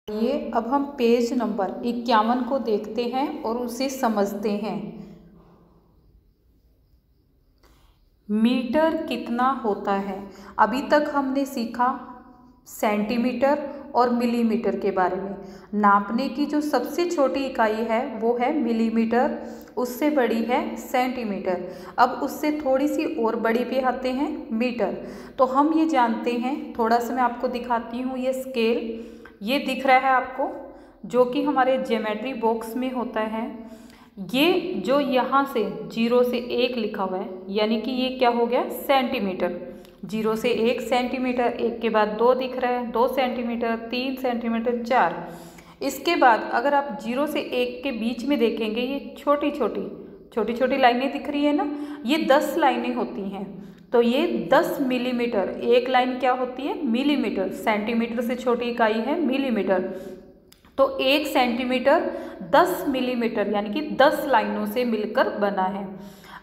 ये अब हम पेज नंबर 51 को देखते हैं और उसे समझते हैं। मीटर कितना होता है? अभी तक हमने सीखा सेंटीमीटर और मिलीमीटर के बारे में। नापने की जो सबसे छोटी इकाई है वो है मिलीमीटर, उससे बड़ी है सेंटीमीटर। अब उससे थोड़ी सी और बड़ी पे आते हैं मीटर। तो हम ये जानते हैं, थोड़ा सा मैं आपको दिखाती हूँ। ये स्केल ये दिख रहा है आपको, जो कि हमारे ज्योमेट्री बॉक्स में होता है। ये जो यहाँ से 0 से 1 लिखा हुआ है, यानी कि ये क्या हो गया सेंटीमीटर। 0 से 1 सेंटीमीटर, 1 के बाद 2 दिख रहा है 2 सेंटीमीटर, 3 सेंटीमीटर, 4। इसके बाद अगर आप 0 से 1 के बीच में देखेंगे, ये छोटी छोटी लाइनें दिख रही है ना, ये 10 लाइनें होती हैं। तो ये 10 मिलीमीटर, एक लाइन क्या होती है मिलीमीटर। सेंटीमीटर से छोटी इकाई है मिलीमीटर। तो 1 सेंटीमीटर 10 मिलीमीटर यानी कि 10 लाइनों से मिलकर बना है।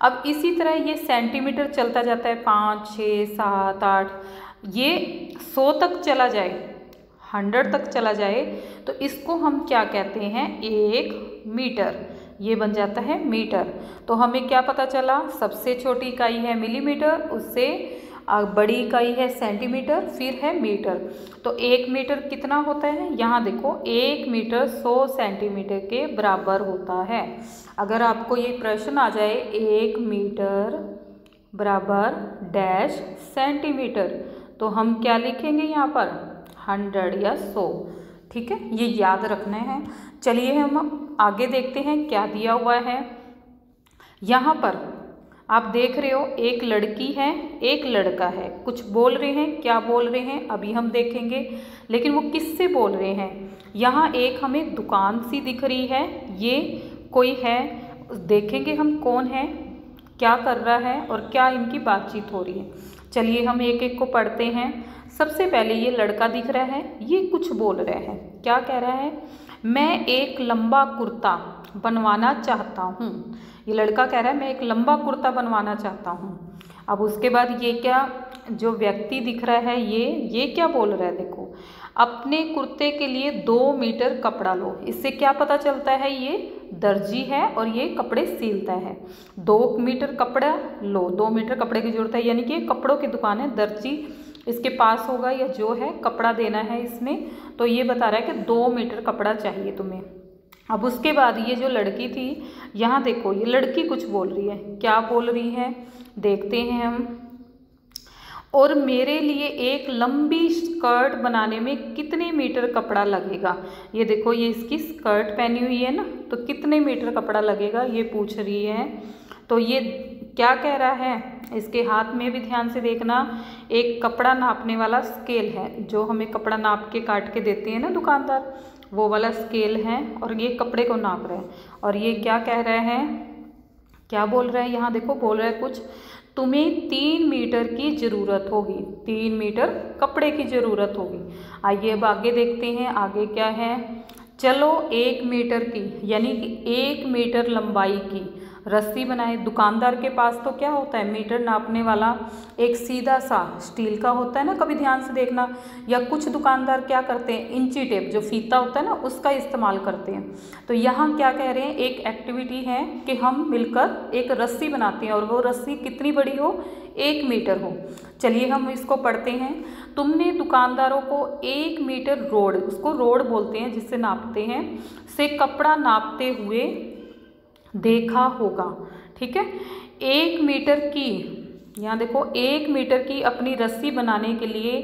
अब इसी तरह ये सेंटीमीटर चलता जाता है 5, 6, 7, 8, ये 100 तक चला जाए, 100 तक चला जाए, तो इसको हम क्या कहते हैं 1 मीटर। ये बन जाता है मीटर। तो हमें क्या पता चला, सबसे छोटी इकाई है मिलीमीटर, उससे बड़ी इकाई है सेंटीमीटर, फिर है मीटर। तो 1 मीटर कितना होता है, यहाँ देखो 1 मीटर 100 सेंटीमीटर के बराबर होता है। अगर आपको ये प्रश्न आ जाए 1 मीटर बराबर डैश सेंटीमीटर, तो हम क्या लिखेंगे यहाँ पर 100 या 100। ठीक है, ये याद रखना है। चलिए हम आगे देखते हैं क्या दिया हुआ है। यहाँ पर आप देख रहे हो एक लड़की है एक लड़का है, कुछ बोल रहे हैं, क्या बोल रहे हैं अभी हम देखेंगे, लेकिन वो किससे बोल रहे हैं। यहाँ एक हमें दुकान सी दिख रही है, ये कोई है, देखेंगे हम कौन है, क्या कर रहा है और क्या इनकी बातचीत हो रही है। चलिए हम एक एक को पढ़ते हैं। सबसे पहले ये लड़का दिख रहा है, ये कुछ बोल रहा है, क्या कह रहा है, मैं एक लंबा कुर्ता बनवाना चाहता हूँ। ये लड़का कह रहा है मैं एक लंबा कुर्ता बनवाना चाहता हूँ। अब उसके बाद ये क्या जो व्यक्ति दिख रहा है, ये क्या बोल रहा है, देखो अपने कुर्ते के लिए 2 मीटर कपड़ा लो। इससे क्या पता चलता है ये दर्जी है और ये कपड़े सिलता है। 2 मीटर कपड़ा लो, 2 मीटर कपड़े की जरूरत है, यानी कि कपड़ों की दुकान है, दर्जी इसके पास होगा या जो है कपड़ा देना है इसमें। तो ये बता रहा है कि 2 मीटर कपड़ा चाहिए तुम्हें। अब उसके बाद ये जो लड़की थी, यहाँ देखो ये लड़की कुछ बोल रही है, क्या बोल रही है देखते हैं हम। और मेरे लिए एक लंबी स्कर्ट बनाने में कितने मीटर कपड़ा लगेगा। ये देखो ये इसकी स्कर्ट पहनी हुई है ना, तो कितने मीटर कपड़ा लगेगा ये पूछ रही है। तो ये क्या कह रहा है, इसके हाथ में भी ध्यान से देखना, एक कपड़ा नापने वाला स्केल है, जो हमें कपड़ा नाप के काट के देते हैं ना दुकानदार, वो वाला स्केल है, और ये कपड़े को नाप रहे हैं। और ये क्या कह रहे हैं, क्या बोल रहा है, यहाँ देखो बोल रहा है कुछ, तुम्हें 3 मीटर की ज़रूरत होगी, 3 मीटर कपड़े की ज़रूरत होगी। आइए अब आगे देखते हैं, आगे क्या है। चलो 1 मीटर की यानी कि 1 मीटर लंबाई की रस्सी बनाए। दुकानदार के पास तो क्या होता है, मीटर नापने वाला एक सीधा सा स्टील का होता है ना, कभी ध्यान से देखना, या कुछ दुकानदार क्या करते हैं इंची टेप जो फीता होता है ना उसका इस्तेमाल करते हैं। तो यहाँ क्या कह रहे हैं, एक एक्टिविटी है कि हम मिलकर एक रस्सी बनाते हैं और वो रस्सी कितनी बड़ी हो, 1 मीटर हो। चलिए हम इसको पढ़ते हैं। तुमने दुकानदारों को 1 मीटर रोड, उसको रोड बोलते हैं जिससे नापते हैं, से कपड़ा नापते हुए देखा होगा। ठीक है, 1 मीटर की, यहाँ देखो 1 मीटर की अपनी रस्सी बनाने के लिए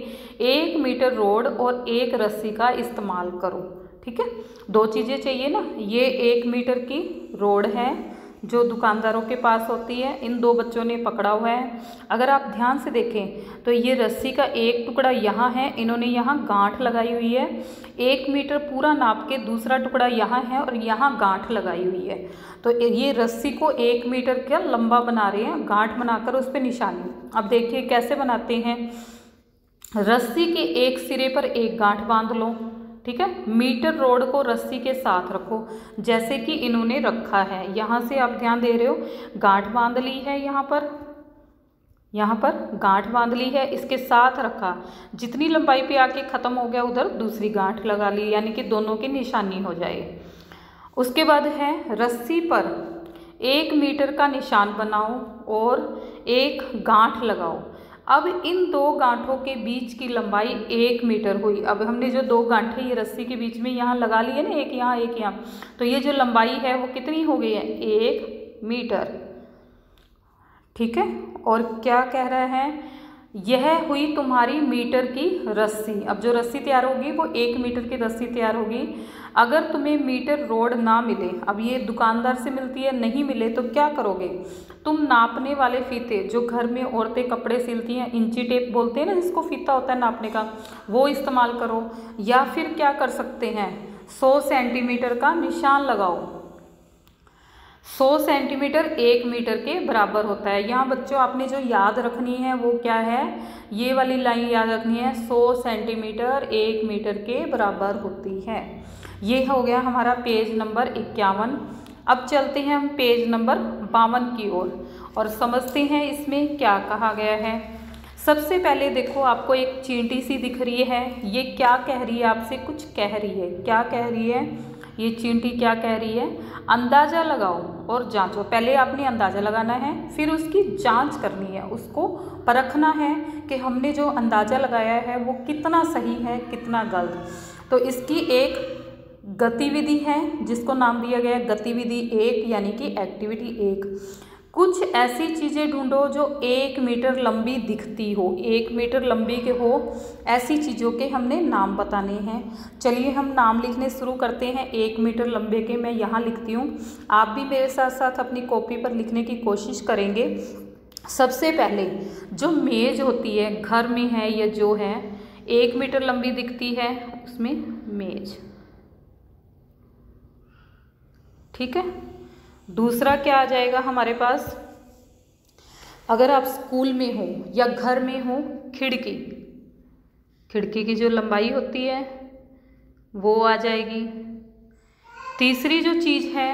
1 मीटर रोड और 1 रस्सी का इस्तेमाल करो। ठीक है, 2 चीज़ें चाहिए ना, ये 1 मीटर की रोड है जो दुकानदारों के पास होती है, इन 2 बच्चों ने पकड़ा हुआ है। अगर आप ध्यान से देखें तो ये रस्सी का एक टुकड़ा यहाँ है, इन्होंने यहाँ गांठ लगाई हुई है। 1 मीटर पूरा नाप के दूसरा टुकड़ा यहाँ है और यहाँ गांठ लगाई हुई है। तो ये रस्सी को 1 मीटर का लंबा बना रहे हैं, गांठ बनाकर उस पर निशानी। अब देखिए कैसे बनाते हैं, रस्सी के एक सिरे पर एक गांठ बांध लो। ठीक है, मीटर रोड को रस्सी के साथ रखो जैसे कि इन्होंने रखा है। यहाँ से आप ध्यान दे रहे हो, गांठ बांध ली है यहाँ पर, यहाँ पर गांठ बांध ली है, इसके साथ रखा, जितनी लंबाई पे आके ख़त्म हो गया उधर दूसरी गांठ लगा ली, यानी कि दोनों की निशानी हो जाए। उसके बाद है रस्सी पर 1 मीटर का निशान बनाओ और एक गांठ लगाओ। अब इन दो गांठों के बीच की लंबाई 1 मीटर हुई। अब हमने जो दो गांठें ये रस्सी के बीच में यहाँ लगा ली है ना, एक यहाँ एक यहाँ, तो ये जो लंबाई है वो कितनी हो गई है, 1 मीटर। ठीक है, और क्या कह रहा है, यह हुई तुम्हारी मीटर की रस्सी। अब जो रस्सी तैयार होगी वो 1 मीटर की रस्सी तैयार होगी। अगर तुम्हें मीटर रोड ना मिले, अब ये दुकानदार से मिलती है, नहीं मिले तो क्या करोगे, तुम नापने वाले फीते, जो घर में औरतें कपड़े सिलती हैं, इंची टेप बोलते हैं ना जिसको फीता होता है नापने का, वो इस्तेमाल करो। या फिर क्या कर सकते हैं, 100 सेंटीमीटर का निशान लगाओ। 100 सेंटीमीटर 1 मीटर के बराबर होता है। यहाँ बच्चों आपने जो याद रखनी है वो क्या है, ये वाली लाइन याद रखनी है, 100 सेंटीमीटर 1 मीटर के बराबर होती है। ये हो गया हमारा पेज नंबर 51। अब चलते हैं हम पेज नंबर 52 की ओर और समझते हैं इसमें क्या कहा गया है। सबसे पहले देखो, आपको एक चींटी सी दिख रही है, ये क्या कह रही है, आपसे कुछ कह रही है। क्या कह रही है ये चींटी, क्या कह रही है, अंदाज़ा लगाओ और जांचो। पहले आपने अंदाज़ा लगाना है, फिर उसकी जांच करनी है, उसको परखना है कि हमने जो अंदाज़ा लगाया है वो कितना सही है कितना गलत। तो इसकी एक गतिविधि है जिसको नाम दिया गया है गतिविधि 1, यानी कि एक्टिविटी 1। कुछ ऐसी चीज़ें ढूंढो जो 1 मीटर लंबी दिखती हो, 1 मीटर लंबी के हो, ऐसी चीज़ों के हमने नाम बताने हैं। चलिए हम नाम लिखने शुरू करते हैं 1 मीटर लंबे के। मैं यहाँ लिखती हूँ, आप भी मेरे साथ साथ अपनी कॉपी पर लिखने की कोशिश करेंगे। सबसे पहले जो मेज़ होती है, घर में है या जो है 1 मीटर लंबी दिखती है, उसमें मेज़। ठीक है, दूसरा क्या आ जाएगा हमारे पास, अगर आप स्कूल में हो या घर में हो, खिड़की, खिड़की की जो लंबाई होती है वो आ जाएगी। तीसरी जो चीज़ है,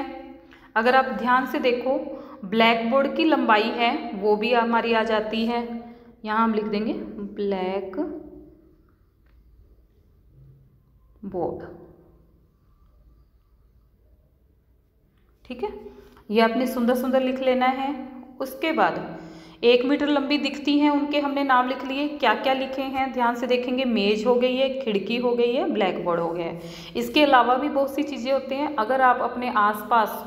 अगर आप ध्यान से देखो, ब्लैक बोर्ड की लंबाई है वो भी हमारी आ जाती है। यहाँ हम लिख देंगे ब्लैक बोर्ड। ठीक है, ये आपने सुंदर सुंदर लिख लेना है। उसके बाद 1 मीटर लंबी दिखती हैं, उनके हमने नाम लिख लिए। क्या क्या लिखे हैं ध्यान से देखेंगे, मेज हो गई है, खिड़की हो गई है, ब्लैक बोर्ड हो गया है। इसके अलावा भी बहुत सी चीज़ें होती हैं, अगर आप अपने आसपास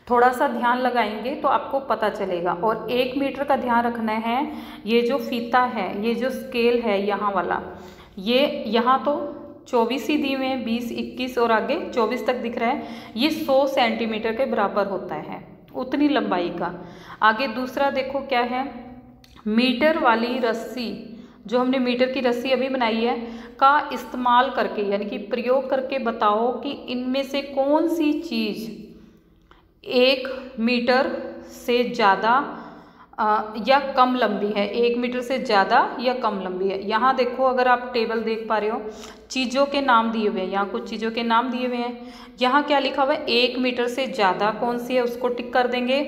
थोड़ा सा ध्यान लगाएंगे तो आपको पता चलेगा। और 1 मीटर का ध्यान रखना है, ये जो फीता है, ये जो स्केल है यहाँ वाला, ये यहाँ तो 24 ही दी हुए हैं, 20, 21 और आगे 24 तक दिख रहा है, ये 100 सेंटीमीटर के बराबर होता है, उतनी लंबाई का। आगे दूसरा देखो क्या है, मीटर वाली रस्सी, जो हमने मीटर की रस्सी अभी बनाई है, का इस्तेमाल करके, यानी कि प्रयोग करके बताओ कि इनमें से कौन सी चीज़ 1 मीटर से ज़्यादा या कम लंबी है, 1 मीटर से ज़्यादा या कम लंबी है। यहाँ देखो, अगर आप टेबल देख पा रहे हो, चीज़ों के नाम दिए हुए हैं, यहाँ कुछ चीज़ों के नाम दिए हुए हैं। यहाँ क्या लिखा हुआ है, 1 मीटर से ज़्यादा कौन सी है उसको टिक कर देंगे,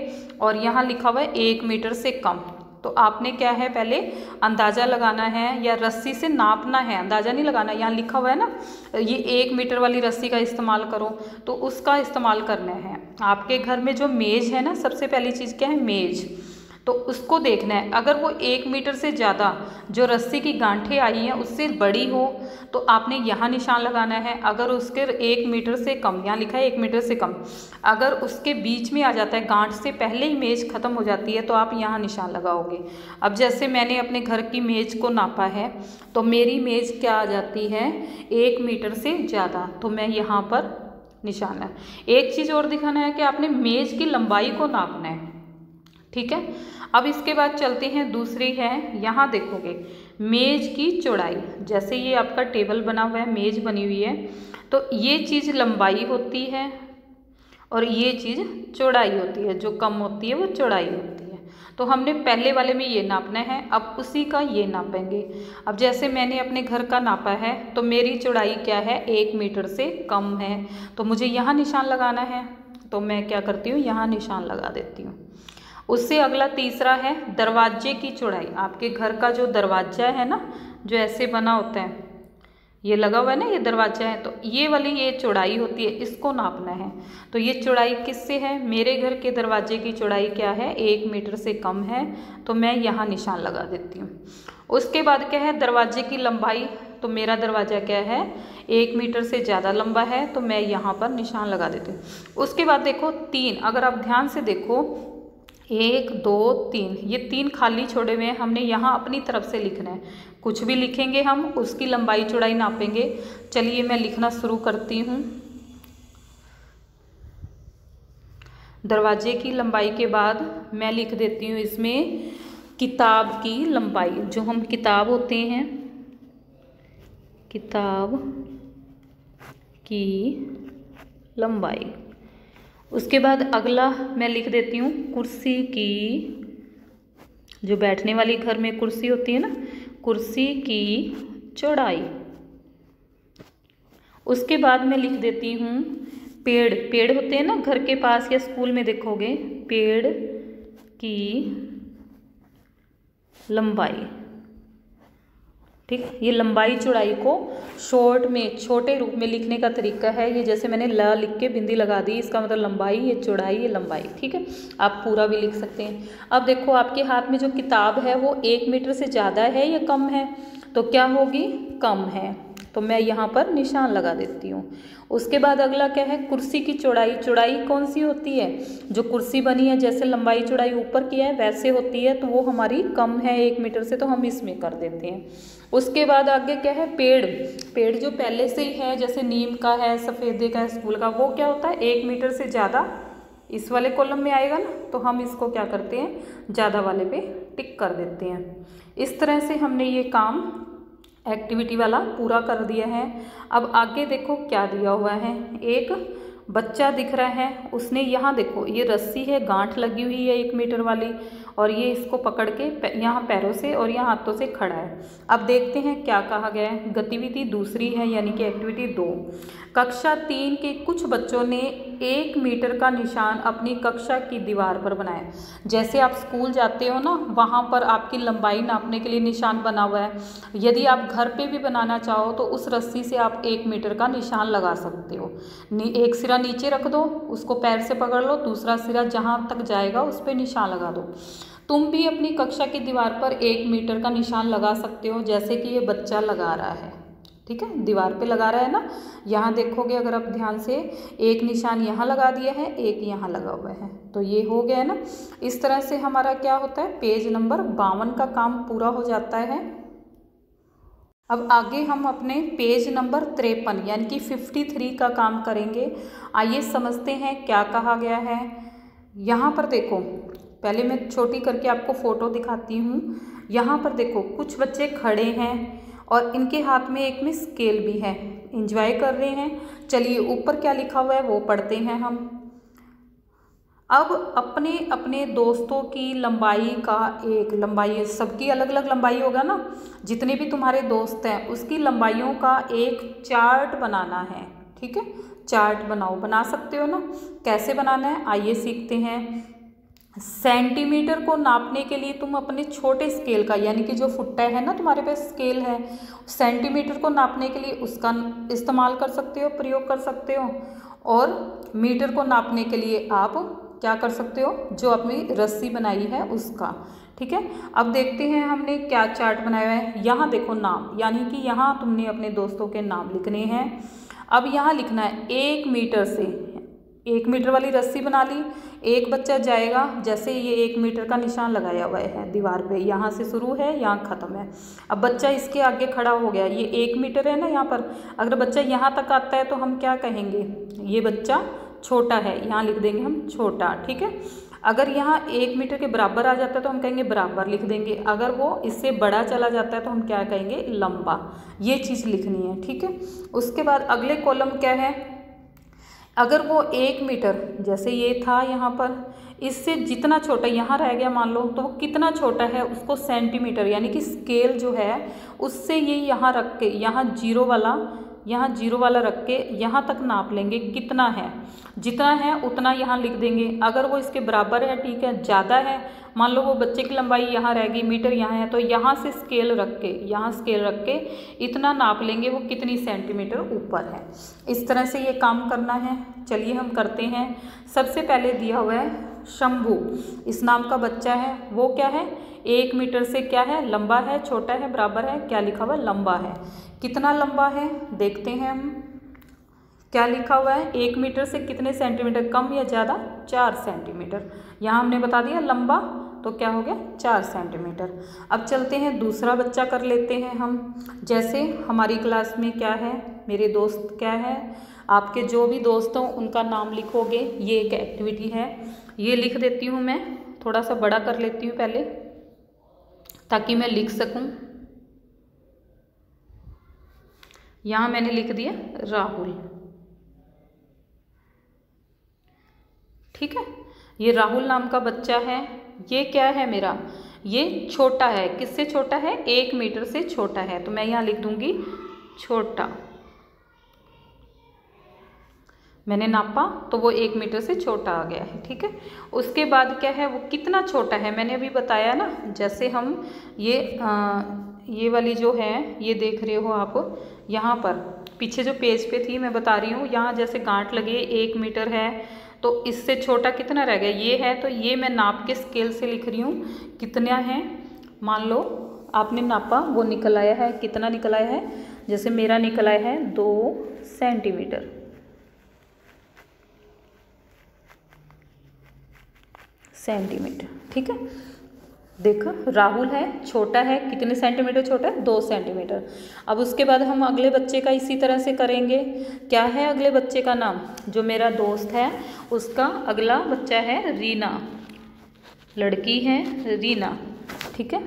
और यहाँ लिखा हुआ है 1 मीटर से कम। तो आपने क्या है, पहले अंदाज़ा लगाना है या रस्सी से नापना है, अंदाज़ा नहीं लगाना। यहाँ लिखा हुआ है ना, ये 1 मीटर वाली रस्सी का इस्तेमाल करो, तो उसका इस्तेमाल करना है। आपके घर में जो मेज़ है ना, सबसे पहली चीज़ क्या है, मेज़, तो उसको देखना है। अगर वो 1 मीटर से ज़्यादा जो रस्सी की गांठें आई हैं उससे बड़ी हो तो आपने यहाँ निशान लगाना है। अगर उसके 1 मीटर से कम, यहाँ लिखा है 1 मीटर से कम, अगर उसके बीच में आ जाता है, गांठ से पहले ही मेज़ ख़त्म हो जाती है, तो आप यहाँ निशान लगाओगे। अब जैसे मैंने अपने घर की मेज़ को नापा है, तो मेरी मेज़ क्या आ जाती है, 1 मीटर से ज़्यादा, तो मैं यहाँ पर निशान है। एक चीज़ और दिखाना है कि आपने मेज़ की लंबाई को नापना है। ठीक है, अब इसके बाद चलते हैं, दूसरी है, यहाँ देखोगे मेज़ की चौड़ाई। जैसे ये आपका टेबल बना हुआ है, मेज़ बनी हुई है, तो ये चीज़ लंबाई होती है और ये चीज़ चौड़ाई होती है, जो कम होती है वो चौड़ाई होती है। तो हमने पहले वाले में ये नापना है, अब उसी का ये नापेंगे। अब जैसे मैंने अपने घर का नापा है, तो मेरी चौड़ाई क्या है, 1 मीटर से कम है, तो मुझे यहाँ निशान लगाना है। तो मैं क्या करती हूँ, यहाँ निशान लगा देती हूँ। उससे अगला तीसरा है दरवाजे की चौड़ाई। आपके घर का जो दरवाजा है ना, जो ऐसे बना होता है, ये लगा हुआ है ना, ये दरवाजा है, तो ये वाली ये चौड़ाई होती है, इसको नापना है। तो ये चौड़ाई किससे है? मेरे घर के दरवाजे की चौड़ाई क्या है? 1 मीटर से कम है, तो मैं यहाँ निशान लगा देती हूँ। उसके बाद क्या है? दरवाजे की लंबाई। तो मेरा दरवाज़ा क्या है? 1 मीटर से ज़्यादा लंबा है, तो मैं यहाँ पर निशान लगा देती हूँ। उसके बाद देखो 3, अगर आप ध्यान से देखो 1 2 3, ये 3 खाली छोड़े हुए हैं, हमने यहाँ अपनी तरफ से लिखना है। कुछ भी लिखेंगे हम, उसकी लंबाई चौड़ाई नापेंगे। चलिए मैं लिखना शुरू करती हूँ। दरवाजे की लंबाई के बाद मैं लिख देती हूँ इसमें किताब की लंबाई। जो हम किताब होते हैं, किताब की लंबाई। उसके बाद अगला मैं लिख देती हूँ कुर्सी की, जो बैठने वाली घर में कुर्सी होती है ना, कुर्सी की चौड़ाई। उसके बाद मैं लिख देती हूँ पेड़। पेड़ होते हैं ना घर के पास, या स्कूल में देखोगे, पेड़ की लंबाई। ठीक, ये लंबाई चौड़ाई को शॉर्ट में, छोटे रूप में लिखने का तरीका है ये। जैसे मैंने ल लिख के बिंदी लगा दी, इसका मतलब लंबाई, ये चौड़ाई, ये लंबाई। ठीक है, आप पूरा भी लिख सकते हैं। अब देखो आपके हाथ में जो किताब है वो 1 मीटर से ज़्यादा है या कम है? तो क्या होगी? कम है, तो मैं यहाँ पर निशान लगा देती हूँ। उसके बाद अगला क्या है? कुर्सी की चौड़ाई। चौड़ाई कौन सी होती है? जो कुर्सी बनी है, जैसे लंबाई चौड़ाई ऊपर की है वैसे होती है, तो वो हमारी कम है 1 मीटर से, तो हम इसमें कर देते हैं। उसके बाद आगे क्या है? पेड़। पेड़ जो पहले से ही है, जैसे नीम का है, सफ़ेदे का है, स्कूल का, वो क्या होता है? 1 मीटर से ज़्यादा इस वाले कॉलम में आएगा ना, तो हम इसको क्या करते हैं? ज़्यादा वाले पे टिक कर देते हैं। इस तरह से हमने ये काम एक्टिविटी वाला पूरा कर दिया है। अब आगे देखो क्या दिया हुआ है। एक बच्चा दिख रहा है, उसने यहाँ देखो ये रस्सी है, गांठ लगी हुई है 1 मीटर वाली, और ये इसको पकड़ के यहाँ पैरों से और यहाँ हाथों से खड़ा है। अब देखते हैं क्या कहा गया है। गतिविधि दूसरी है, यानी कि एक्टिविटी 2। कक्षा 3 के कुछ बच्चों ने 1 मीटर का निशान अपनी कक्षा की दीवार पर बनाया। जैसे आप स्कूल जाते हो ना, वहाँ पर आपकी लंबाई नापने के लिए निशान बना हुआ है। यदि आप घर पे भी बनाना चाहो तो उस रस्सी से आप 1 मीटर का निशान लगा सकते हो। एक सिरा नीचे रख दो, उसको पैर से पकड़ लो, दूसरा सिरा जहाँ तक जाएगा उस पर निशान लगा दो। तुम भी अपनी कक्षा की दीवार पर 1 मीटर का निशान लगा सकते हो, जैसे कि ये बच्चा लगा रहा है। ठीक है, दीवार पे लगा रहा है ना। यहाँ देखोगे अगर आप ध्यान से, एक निशान यहाँ लगा दिया है, एक यहाँ लगा हुआ है, तो ये हो गया है ना। इस तरह से हमारा क्या होता है? पेज नंबर 52 का काम पूरा हो जाता है। अब आगे हम अपने पेज नंबर 53 यानी कि 53 का काम करेंगे। आइए समझते हैं क्या कहा गया है। यहाँ पर देखो, पहले मैं छोटी करके आपको फ़ोटो दिखाती हूँ। यहाँ पर देखो कुछ बच्चे खड़े हैं और इनके हाथ में एक में स्केल भी है, एंजॉय कर रहे हैं। चलिए ऊपर क्या लिखा हुआ है वो पढ़ते हैं हम। अब अपने अपने दोस्तों की लंबाई का एक, लंबाई सबकी अलग अलग लंबाई होगा ना, जितने भी तुम्हारे दोस्त हैं उसकी लंबाइयों का एक चार्ट बनाना है। ठीक है, चार्ट बनाओ, बना सकते हो ना। कैसे बनाना है आइए सीखते हैं। सेंटीमीटर को नापने के लिए तुम अपने छोटे स्केल का, यानी कि जो फुट्टा है ना तुम्हारे पास स्केल है, सेंटीमीटर को नापने के लिए उसका इस्तेमाल कर सकते हो, प्रयोग कर सकते हो। और मीटर को नापने के लिए आप क्या कर सकते हो? जो अपनी रस्सी बनाई है उसका। ठीक है, अब देखते हैं हमने क्या चार्ट बनाया है। यहाँ देखो नाम, यानी कि यहाँ तुमने अपने दोस्तों के नाम लिखने हैं। अब यहाँ लिखना है 1 मीटर से, 1 मीटर वाली रस्सी बना ली। एक बच्चा जाएगा, जैसे ये 1 मीटर का निशान लगाया हुआ है दीवार पे, यहाँ से शुरू है यहाँ ख़त्म है। अब बच्चा इसके आगे खड़ा हो गया, ये 1 मीटर है ना यहाँ पर। अगर बच्चा यहाँ तक आता है तो हम क्या कहेंगे? ये बच्चा छोटा है, यहाँ लिख देंगे हम छोटा। ठीक है, अगर यहाँ 1 मीटर के बराबर आ जाता है तो हम कहेंगे बराबर लिख देंगे। अगर वो इससे बड़ा चला जाता है तो हम क्या कहेंगे? लंबा। ये चीज़ लिखनी है। ठीक है, उसके बाद अगले कॉलम क्या है? अगर वो 1 मीटर, जैसे ये था यहाँ पर, इससे जितना छोटा यहाँ रह गया मान लो, तो वो कितना छोटा है उसको सेंटीमीटर, यानी कि स्केल जो है उससे ये यहाँ रख के, यहाँ 0 वाला यहाँ 0 वाला रख के यहाँ तक नाप लेंगे कितना है, जितना है उतना यहाँ लिख देंगे। अगर वो इसके बराबर है, ठीक है, ज़्यादा है, मान लो वो बच्चे की लंबाई यहाँ रहेगी, मीटर यहाँ है, तो यहाँ से स्केल रख के, यहाँ स्केल रख के इतना नाप लेंगे वो कितनी सेंटीमीटर ऊपर है। इस तरह से ये काम करना है। चलिए हम करते हैं। सबसे पहले दिया हुआ है शंभू, इस नाम का बच्चा है, वो क्या है 1 मीटर से क्या है, लंबा है, छोटा है, बराबर है, क्या लिखा हुआ है, लंबा है। कितना लंबा है देखते हैं हम, क्या लिखा हुआ है 1 मीटर से कितने सेंटीमीटर, कम या ज़्यादा, 4 सेंटीमीटर। यहाँ हमने बता दिया लंबा, तो क्या हो गया 4 सेंटीमीटर। अब चलते हैं दूसरा बच्चा कर लेते हैं हम। जैसे हमारी क्लास में क्या है, मेरे दोस्त क्या है, आपके जो भी दोस्त हों उनका नाम लिखोगे। ये एक एक्टिविटी है, ये लिख देती हूँ मैं, थोड़ा सा बड़ा कर लेती हूँ पहले ताकि मैं लिख सकूँ। यहाँ मैंने लिख दिया राहुल, ठीक है। ये राहुल नाम का बच्चा है। ये क्या है मेरा, ये छोटा है, किससे छोटा है, 1 मीटर से छोटा है, तो मैं यहाँ लिख दूंगी छोटा। मैंने नापा तो वो 1 मीटर से छोटा आ गया है, ठीक है। उसके बाद क्या है, वो कितना छोटा है, मैंने अभी बताया ना। जैसे हम ये वाली जो है, ये देख रहे हो आप, यहाँ पर पीछे जो पेज पे थी मैं बता रही हूँ, यहाँ जैसे गांठ लगी है 1 मीटर है, तो इससे छोटा कितना रह गया, ये है, तो ये मैं नाप के स्केल से लिख रही हूँ कितना है। मान लो आपने नापा, वो निकल आया है, कितना निकल आया है, जैसे मेरा निकल आया है 2 सेंटीमीटर, ठीक है। देखो राहुल है, छोटा है, कितने सेंटीमीटर छोटा है, 2 सेंटीमीटर। अब उसके बाद हम अगले बच्चे का इसी तरह से करेंगे। क्या है अगले बच्चे का नाम, जो मेरा दोस्त है उसका अगला बच्चा है रीना, लड़की है रीना, ठीक है।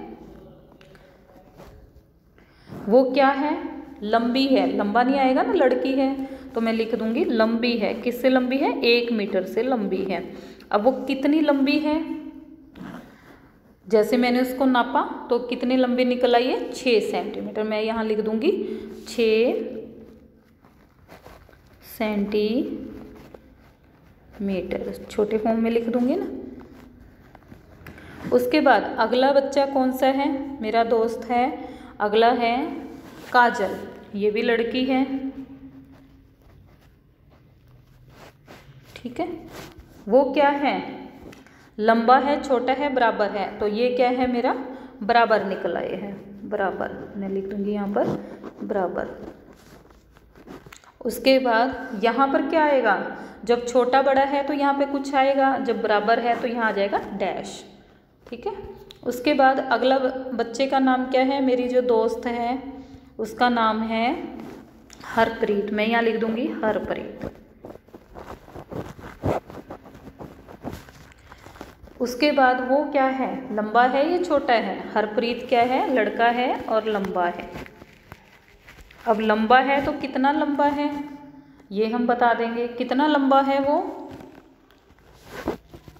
वो क्या है, लंबी है, लंबा नहीं आएगा ना, लड़की है, तो मैं लिख दूंगी लंबी है। किससे लंबी है, 1 मीटर से लंबी है। अब वो कितनी लंबी है, जैसे मैंने उसको नापा तो कितनी लंबी निकल आई है, 6 सेंटीमीटर। मैं यहाँ लिख दूंगी 6 सेंटीमीटर, छोटे फॉर्म में लिख दूंगी ना। उसके बाद अगला बच्चा कौन सा है, मेरा दोस्त है, अगला है काजल, ये भी लड़की है, ठीक है। वो क्या है, लंबा है, छोटा है, बराबर है, तो ये क्या है मेरा बराबर निकल आए हैं, बराबर मैं लिख दूंगी यहाँ पर बराबर। उसके बाद यहाँ पर क्या आएगा, जब छोटा बड़ा है तो यहाँ पे कुछ आएगा, जब बराबर है तो यहाँ आ जाएगा डैश, ठीक है। उसके बाद अगला बच्चे का नाम क्या है, मेरी जो दोस्त है उसका नाम है हरप्रीत, मैं यहाँ लिख दूंगी हरप्रीत। उसके बाद वो क्या है, लंबा है या छोटा है, हरप्रीत क्या है, लड़का है और लंबा है। अब लंबा है तो कितना लंबा है ये हम बता देंगे, कितना लंबा है वो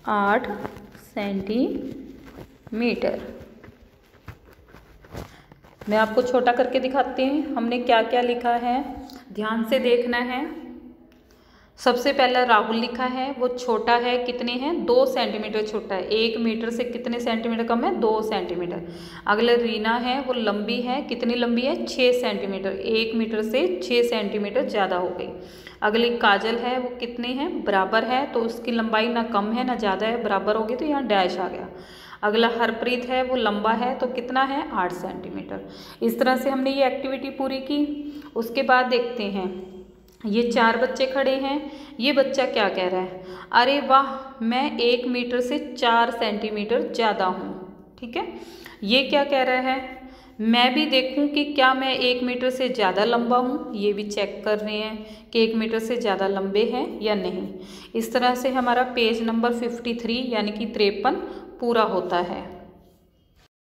8 सेंटीमीटर। मैं आपको छोटा करके दिखाती हूँ हमने क्या क्या लिखा है, ध्यान से देखना है। सबसे पहला राहुल लिखा है, वो छोटा है, कितने हैं 2 सेंटीमीटर छोटा है, 1 मीटर से कितने सेंटीमीटर कम है 2 सेंटीमीटर। अगले रीना है, वो लंबी है, कितनी लंबी है 6 सेंटीमीटर, 1 मीटर से 6 सेंटीमीटर ज़्यादा हो गई। अगली काजल है, वो कितने हैं बराबर है, तो उसकी लंबाई ना कम है ना ज़्यादा है, बराबर होगी तो यहाँ डैश आ गया। अगला हरप्रीत है, वो लंबा है, तो कितना है 8 सेंटीमीटर। इस तरह से हमने ये एक्टिविटी पूरी की। उसके बाद देखते हैं ये 4 बच्चे खड़े हैं, ये बच्चा क्या कह रहा है, अरे वाह मैं 1 मीटर से 4 सेंटीमीटर ज़्यादा हूँ, ठीक है। ये क्या कह रहा है, मैं भी देखूं कि क्या मैं 1 मीटर से ज़्यादा लंबा हूँ, ये भी चेक कर रहे हैं कि 1 मीटर से ज़्यादा लंबे हैं या नहीं। इस तरह से हमारा पेज नंबर 53 यानी कि 53 पूरा होता है।